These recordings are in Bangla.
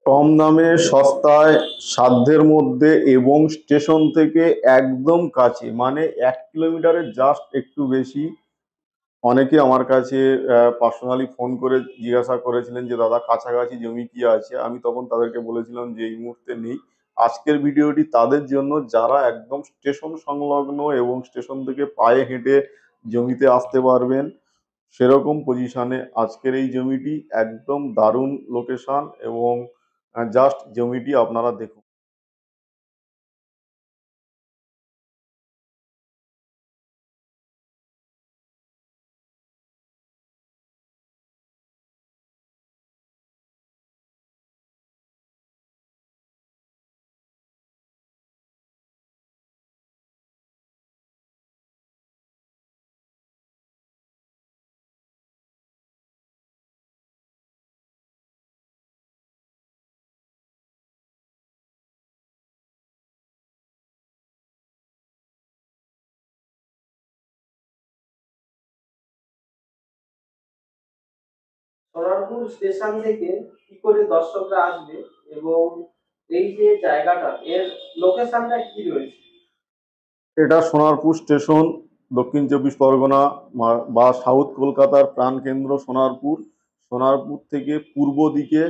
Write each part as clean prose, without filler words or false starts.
কম দামে সস্তায় সাধ্যের মধ্যে এবং স্টেশন থেকে একদম কাছে, মানে 1 কিলোমিটারের জাস্ট একটু বেশি। অনেকে আমার কাছে পার্সোনালি ফোন করে জিজ্ঞাসা করেছিলেন যে দাদা কাছাকাছি জমি কি আছে। আমি তখন তাদেরকে বলেছিলাম যে এই মুহূর্তে নেই। আজকের ভিডিওটি তাদের জন্য যারা একদম স্টেশন সংলগ্ন এবং স্টেশন থেকে পায়ে হেঁটে জমিতে আসতে পারবেন, সেরকম পজিশনে আজকের এই জমিটি। একদম দারুণ লোকেশন এবং জাস্ট জমিটি আপনারা দেখুন। সোনারপুর স্টেশন থেকে কি করে দর্শকরা আসবে এবং এই যে জায়গাটা এর লোকেশনটা কি রয়েছে? এটা সোনারপুর স্টেশন, দক্ষিণ চব্বিশ পরগনা বা সাউথ কলকাতার প্রাণকেন্দ্র সোনারপুর। সোনারপুর থেকে পূর্ব দিকে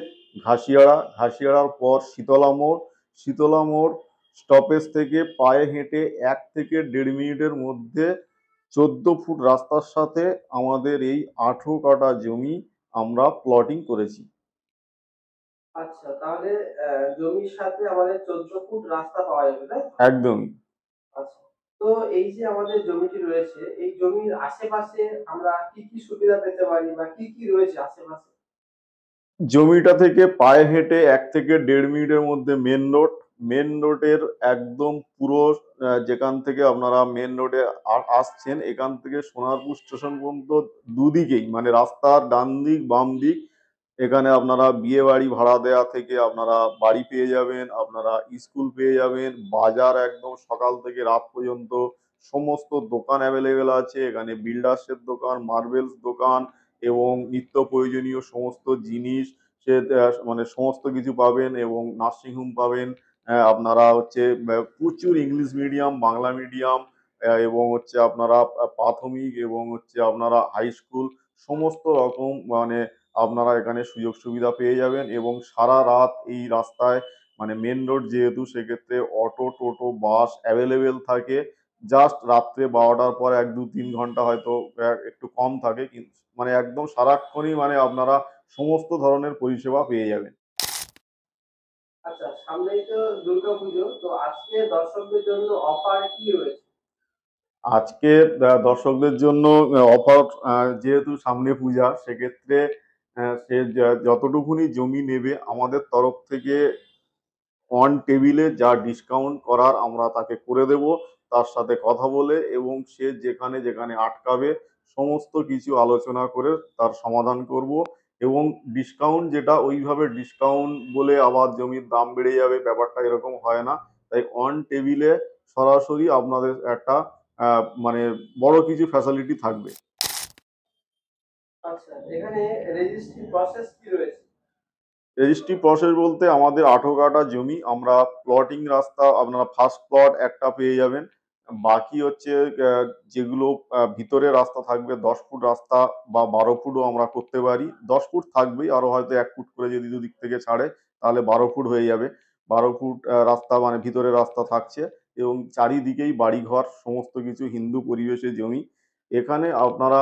ঘাসিয়াড়া, ঘাসিয়াড়ার পর শীতলা মোড়। শীতলা মোড় স্টপেজ থেকে পায়ে হেঁটে 1 থেকে 1.5 মিনিটের মধ্যে 14 ফুট রাস্তার সাথে আমাদের এই 18 কাঠা জমি আমরা প্লটিং করেছি। আচ্ছা, তাহলে জমির সাথে আমাদের 14 ফুট রাস্তা পাওয়া যাবে, তাই তো? একদমই। আচ্ছা, তো এই যে আমাদের জমিটি রয়েছে, এই জমির আশেপাশে আমরা কি কি সুবিধা পেতে পারি বা কি কি রয়েছে আশেপাশে? জমিটা থেকে পায়ে হেঁটে 1 থেকে 1.5 মিনিটের মধ্যে মেন রোড। মেন রোডের একদম পুরো যেখান থেকে আপনারা মেন রোডে আসছেন, এখান থেকে সোনারপুর স্টেশন পর্যন্ত দুদিকেই, মানে রাস্তার ডান দিক বাম দিক, এখানে আপনারা বিয়ে বাড়ি ভাড়া দেওয়া থেকে আপনারা বাড়ি পেয়ে যাবেন, আপনারা স্কুল পেয়ে যাবেন, বাজার একদম সকাল থেকে রাত পর্যন্ত সমস্ত দোকান অ্যাভেলেবেল আছে। এখানে বিল্ডার্সের দোকান, মার্বেলস দোকান এবং নিত্য প্রয়োজনীয় সমস্ত জিনিস, সে মানে সমস্ত কিছু পাবেন এবং নার্সিংহোম পাবেন। আপনারা হচ্ছে প্রচুর ইংলিশ মিডিয়াম, বাংলা মিডিয়াম এবং হচ্ছে আপনারা প্রাথমিক এবং হচ্ছে আপনারা হাই স্কুল, সমস্ত রকম মানে আপনারা এখানে সুযোগ সুবিধা পেয়ে যাবেন। এবং সারা রাত এই রাস্তায়, মানে মেন রোড যেহেতু, সেক্ষেত্রে অটো, টোটো, বাস অ্যাভেলেবেল থাকে। জাস্ট রাত্রে 12টার পর 1 2 3 ঘন্টা হয়তো একটু কম থাকে, কিন্তু মানে একদম সারাক্ষণই মানে আপনারা সমস্ত ধরনের পরিষেবা পেয়ে যাবেন। আচ্ছা, সামনেই তো দুর্গাপুজো, তো আজকে দর্শকদের জন্য অফার কি রয়েছে? আজকে দর্শকদের জন্য অফার, যেহেতু সামনে পূজা, সেক্ষেত্রে সে যতটুকুনি জমি নেবে আমাদের তরফ থেকে অন টেবিলে যা ডিসকাউন্ট করার আমরা তাকে করে দেব, তার সাথে কথা বলে, এবং সে যেখানে যেখানে আটকাবে সমস্ত কিছু আলোচনা করে তার সমাধান করব। এবং ডিসকাউন্ট যেটা, ওইভাবে ডিসকাউন্ট বলে আবার জমির দাম বেড়ে যাবে, ব্যাপারটা এরকম হয় না। তাই অন টেবিলে সরাসরি আপনাদের একটা মানে বড় কিছু ফ্যাসিলিটি থাকবে। আচ্ছা, এখানে রেজিস্ট্রি প্রসেস কি রয়েছে? রেজিস্ট্রি প্রসেস বলতে, আমাদের 18 কাঠা জমি, আমরা প্লটিং রাস্তা আপনারা ফার্স্ট প্লট একটা পেয়ে যাবেন। বাকি হচ্ছে যেগুলো ভিতরে রাস্তা থাকবে 10 ফুট রাস্তা বা 12 ফুটও আমরা করতে পারি। 10 ফুট থাকবেই, আরো হয়তো 1 ফুট করে যদি দুদিক থেকে ছাড়ে তাহলে 12 ফুট হয়ে যাবে। 12 ফুট রাস্তা মানে ভিতরে রাস্তা থাকছে, এবং চারিদিকেই বাড়িঘর, সমস্ত কিছু হিন্দু পরিবেশে জমি। এখানে আপনারা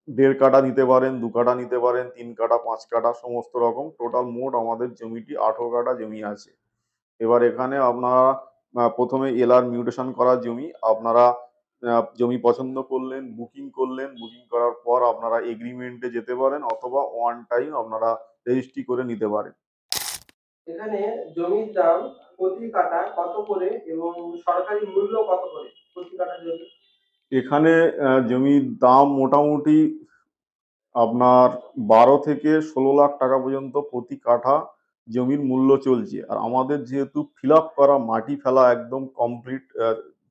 1.5 কাঠা নিতে পারেন, 2 কাঠা নিতে পারেন, 3 কাঠা, 5 কাঠা, সমস্ত রকম। টোটাল মোট আমাদের জমিটি 18 কাঠা জমি আছে। এবার এখানে আপনারা প্রথমে এলআর মিউটেশন করার জমি, আপনারা জমি পছন্দ করলেন, বুকিং করলেন, বুকিং করার পর আপনারা এগ্রিমেন্টে যেতে পারেন, অথবা ওয়ান টাইম আপনারা রেজিস্ট্রি করে নিতে পারেন। এখানে জমির দাম প্রতি কাঠা কত করে এবং সরকারি মূল্য কত করে প্রতি কাঠা জমি? এখানে জমির দাম মোটামুটি আপনার 12 থেকে 16 লাখ টাকা পর্যন্ত প্রতি কাঠা জমির মূল্য চলছে। আর আমাদের যেহেতু ফিল আপ করা, মাটি ফেলা একদম কমপ্লিট,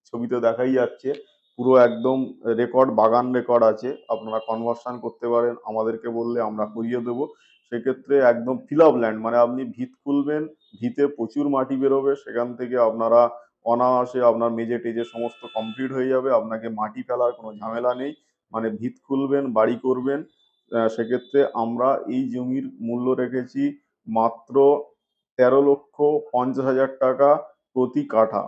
ছবিতে দেখাই যাচ্ছে, পুরো একদম রেকর্ড, বাগান রেকর্ড আছে। আপনারা কনভার্সন করতে পারেন, আমাদেরকে বললে আমরা করিয়ে দেবো। সেক্ষেত্রে একদম ফিল আপ ল্যান্ড, মানে আপনি ভিত খুলবেন, ভিতে প্রচুর মাটি বেরোবে, সেখান থেকে আপনারা অনায়াসে আপনার মেঝে টেজে সমস্ত কমপ্লিট হয়ে যাবে, আপনাকে মাটি ফেলার কোনো ঝামেলা নেই। মানে ভিত খুলবেন, বাড়ি করবেন। সেক্ষেত্রে আমরা এই জমির মূল্য রেখেছি মাত্র 13,50,000 টাকা প্রতি কাঠা।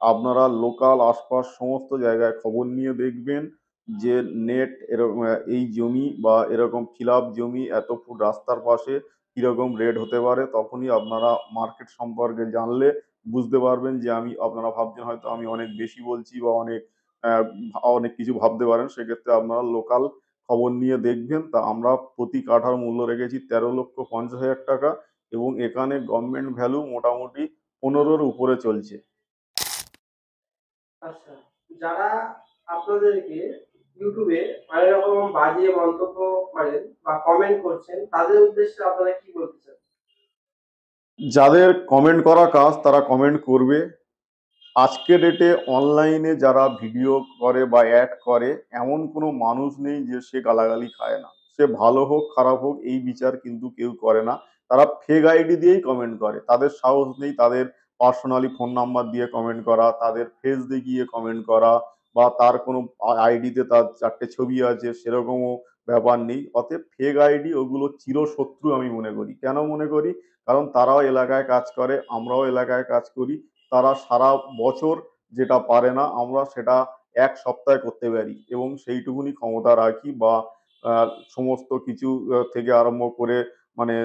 আপনারা লোকাল আশপাশ সমস্ত জায়গায় খবর নিয়ে দেখবেন যে নেট এরকম এই জমি বা এরকম ফিল আপ জমি এত ফুট রাস্তার পাশে কিরকম রেট হতে পারে, তখনই আপনারা মার্কেট সম্পর্কে জানলে বুঝতে পারবেন যে আমি, আপনারা ভাবছেন হয়তো আমি অনেক বেশি বলছি বা আহ, অনেক কিছু ভাবতে পারেন, সেক্ষেত্রে আপনারা লোকাল খবর নিয়ে দেখবেন। তা আমরা প্রতি কাঠার মূল্য রেখেছি 13,50,000 টাকা, এবং এখানে গভর্নমেন্ট ভ্যালু মোটামুটি 15-র উপরে চলছে। আচ্ছা, যারা আপনাদেরকে ইউটিউবে অনেক রকম বাজে মন্তব্য করেন বা কমেন্ট করছেন, তাদের উদ্দেশ্যে আপনারা কি বলতে চান? যাদের কমেন্ট করা কাজ তারা কমেন্ট করবে। আজকের ডেটে অনলাইনে যারা ভিডিও করে বা অ্যাড করে, এমন কোনো মানুষ নেই যে সে গালাগালি খায় না। সে ভালো হোক খারাপ হোক এই বিচার কিন্তু কেউ করে না। তারা ফেক আইডি দিয়েই কমেন্ট করে, তাদের সাহস নেই তাদের পার্সোনালি ফোন নাম্বার দিয়ে কমেন্ট করা, তাদের ফেস দেখিয়ে কমেন্ট করা, বা তার কোনো আইডিতে তার 4টে ছবি আছে সেরকমও ব্যাপার নেই। অতএব ফেক আইডি ওগুলো চিরশত্রু আমি মনে করি। কেন মনে করি? কারণ তারাও এলাকায় কাজ করে, আমরাও এলাকায় কাজ করি। তারা সারা বছর যেটা পারে না আমরা সেটা এক সপ্তাহে করতে পারি, এবং সেইটুকুনি ক্ষমতা রাখি। বা আহ, সমস্ত কিছু থেকে আরম্ভ করে, মানে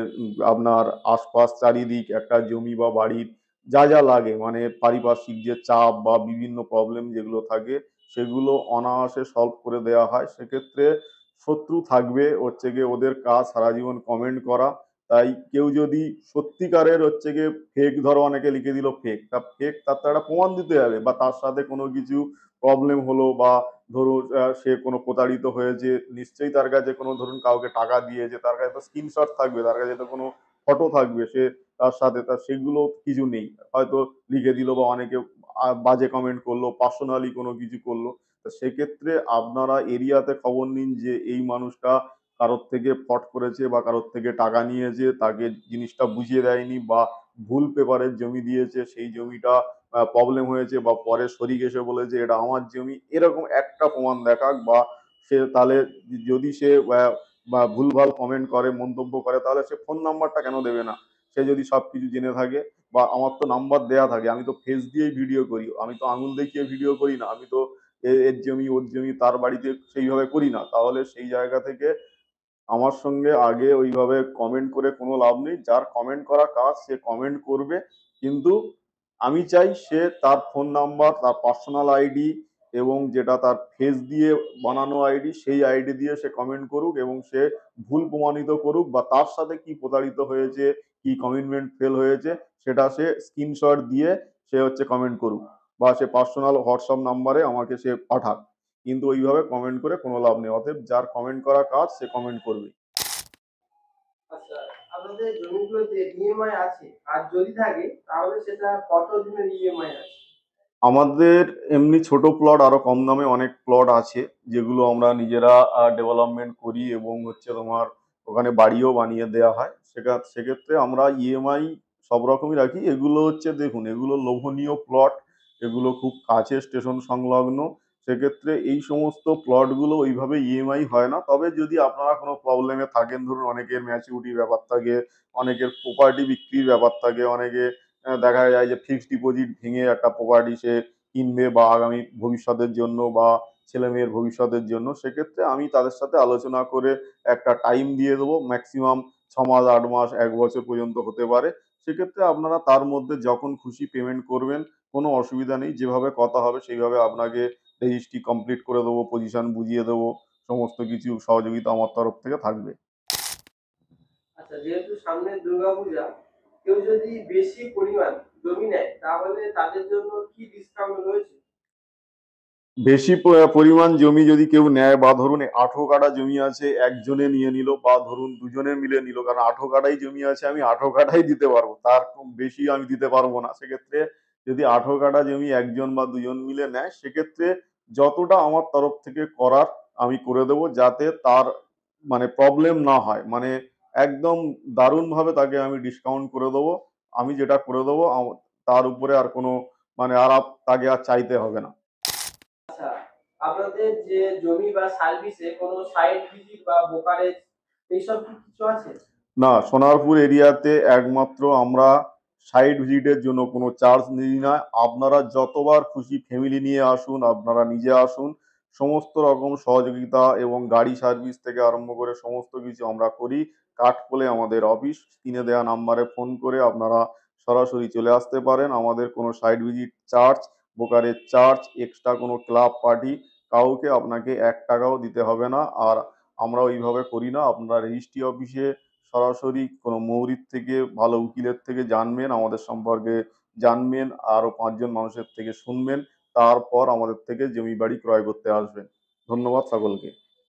আপনার আশপাশ চারিদিক একটা জমি বা বাড়ির যা যা লাগে, মানে পারিপার্শ্বিক যে চাপ বা বিভিন্ন প্রবলেম যেগুলো থাকে সেগুলো অনায়াসে সলভ করে দেওয়া হয়। সেক্ষেত্রে শত্রু থাকবে, হচ্ছে গিয়ে ওদের কাজ সারা জীবন কমেন্ট করা। তাই কেউ যদি সত্যিকারের হচ্ছে গিয়ে ফেক, ধরো অনেকে লিখে দিল ফেক, তা ফেক তার তো একটা প্রমাণ দিতে হবে, বা তার সাথে কোনো কিছু প্রবলেম হলো, বা ধরুন সে কোনো প্রতারিত হয়েছে, নিশ্চয়ই তার কাছে কোনো, ধরুন কাউকে টাকা দিয়েছে, তার কাছে তো স্ক্রিনশট থাকবে, তার কাছে তো কোনো ফটো থাকবে, সে তার সাথে তার সেগুলো কিছু নেই, হয়তো লিখে দিল, বা অনেকে বাজে কমেন্ট করলো, পার্সোনালি কোনো কিছু করলো। তো সেক্ষেত্রে আপনারা এরিয়াতে খবর নিন যে এই মানুষটা কারোর থেকে ফট করেছে বা কারোর থেকে টাকা নিয়েছে, তাকে জিনিসটা বুঝিয়ে দেয়নি, বা ভুল পেপারের জমি দিয়েছে, সেই জমিটা প্রবলেম হয়েছে, বা পরে শরিক এসে বলেছে এটা আমার জমি, এরকম একটা প্রমাণ দেখাক। বা সে তাহলে, যদি সে বা ভুলভাল কমেন্ট করে, মন্তব্য করে, তাহলে সে ফোন নাম্বারটা কেন দেবে না? সে যদি সবকিছু জেনে থাকে, বা আমার তো নাম্বার দেয়া থাকে, আমি তো ফেস দিয়েই ভিডিও করি, আমি তো আঙুল দেখিয়ে ভিডিও করি না, আমি তো এর জমি ওর জমি তার বাড়িতে সেইভাবে করি না। তাহলে সেই জায়গা থেকে আমার সঙ্গে আগে ওইভাবে কমেন্ট করে কোনো লাভ নেই। যার কমেন্ট করা কাজ সে কমেন্ট করবে, কিন্তু আমি চাই সে তার ফোন নাম্বার, তার পার্সোনাল আইডি, এবং যেটা তার ফেস দিয়ে বানানো আইডি, সেই আইডি দিয়ে সে কমেন্ট করুক, এবং সে ভুল প্রমাণিত করুক, বা তার সাথে কি প্রতারিত হয়েছে, কি কমিটমেন্ট ফেল হয়েছে, সেটা সে স্ক্রিনশট দিয়ে সে হচ্ছে কমেন্ট করুক, বা সে পার্সোনাল হোয়াটসঅ্যাপ নাম্বারে আমাকে সে পাঠাক। কিন্তু ওইভাবে কমেন্ট করে কোনো লাভ নেই। অতএব যার কমেন্ট করা কাজ সে কমেন্ট করবে। আচ্ছা, আপনাদের জমিগুলোতে ইএমআই আছে? আর যদি থাকে তাহলে সেটা কত দিনের ইএমআই আছে? আমাদের এমনি ছোট প্লট, আরো কম দামে অনেক প্লট আছে যেগুলো আমরা নিজেরা ডেভেলপমেন্ট করি, এবং হচ্ছে তোমার ওখানে বাড়িও বানিয়ে দেওয়া হয়। সেক্ষেত্রে আমরা ইএমআই সব রকমই রাখি। এগুলো হচ্ছে, দেখুন, এগুলো লোভনীয় প্লট, এগুলো খুব কাছে স্টেশন সংলগ্ন। সেক্ষেত্রে এই সমস্ত প্লটগুলো ওইভাবে ইএমআই হয় না। তবে যদি আপনারা কোনো প্রবলেমে থাকেন, ধরুন অনেকের ম্যাচিউরিটির ব্যাপার থাকে, অনেকের প্রপার্টি বিক্রির ব্যাপার থাকে, অনেকে দেখা যায় যে ফিক্সড ডিপোজিট ভেঙে একটা প্রপার্টি সে কিনবে, বা আগামী ভবিষ্যতের জন্য, বা ছেলে মেয়ের ভবিষ্যতের জন্য, সেক্ষেত্রে আমি তাদের সাথে আলোচনা করে একটা টাইম দিয়ে দেবো। ম্যাক্সিমাম 6 মাস, 8 মাস, 1 বছর পর্যন্ত হতে পারে। সেক্ষেত্রে আপনারা তার মধ্যে যখন খুশি পেমেন্ট করবেন, কোনো অসুবিধা নেই। যেভাবে কথা হবে সেইভাবে আপনাকে রেজিস্ট্রি কমপ্লিট করে দেবো, পজিশন বুঝিয়ে দেবো, সমস্ত কিছু সহযোগিতা আমার তরফ থেকে থাকবে। আচ্ছা, যেহেতু সামনে দুর্গাপূজা, কেউ যদি বেশি পরিমাণ জমি নেয় তাহলে তাদের জন্য কি ডিসকাউন্ট রয়েছে? বেশি পরিমাণ জমি যদি কেউ নেয়, বা ধরুন 18 কাঠা জমি আছে, একজনে নিয়ে নিল, বা ধরুন দুজনে মিলে নিল, কারণ 18 কাঠাই জমি আছে, আমি 18 কাঠাই দিতে পারবো, তার খুব বেশি আমি দিতে পারবো না। সেক্ষেত্রে যদি 18 কাঠা জমি একজন বা দুজন মিলে নেয়, সেক্ষেত্রে যতটা আমার তরফ থেকে করার আমি করে দেবো, যাতে তার মানে প্রবলেম না হয়। মানে একদম দারুণভাবে তাকে আমি ডিসকাউন্ট করে দেবো। আমি যেটা করে দেবো তার উপরে আর কোনো মানে তাকে আর চাইতে হবে না। আচ্ছা, আপনাদের যে জমি বা সার্ভিসে কোনো সাইট ভিজিট বা ব্রোকারেজ এইসব কি কিছু আছে? না, সোনারপুর এরিয়াতে একমাত্র আমরা সাইট ভিজিটের জন্য কোনো চার্জ নিই না। আপনারা যতবার খুশি ফ্যামিলি নিয়ে আসুন, আপনারা নিজে আসুন। সমস্ত রকম সহযোগিতা এবং গাড়ি সার্ভিস থেকে আরম্ভ করে সমস্ত কিছু আমরা করি। কাঠখোলে আমাদের অফিস। স্ক্রিনে দেওয়া নাম্বারে ফোন করে আপনারা সরাসরি চলে আসতে পারেন। আমাদের কোনো site visit charge, brokerage charge, extra কোনো ক্লাব পার্টি কাউকে আপনাকে ৳১ দিতে হবে না। আর আমরা ওইভাবে করি না। আপনারা রেজিস্ট্রি অফিসে সরাসরি কোনো মৌরির থেকে ভালো উকিলের থেকে জানবেন, আমাদের সম্পর্কে জানবেন, আরো ৫ জন মানুষের থেকে শুনবেন। তারপর আমাদের থেকে জমি বাড়ি ক্রয় করতে আসবেন। ধন্যবাদ সকলকে।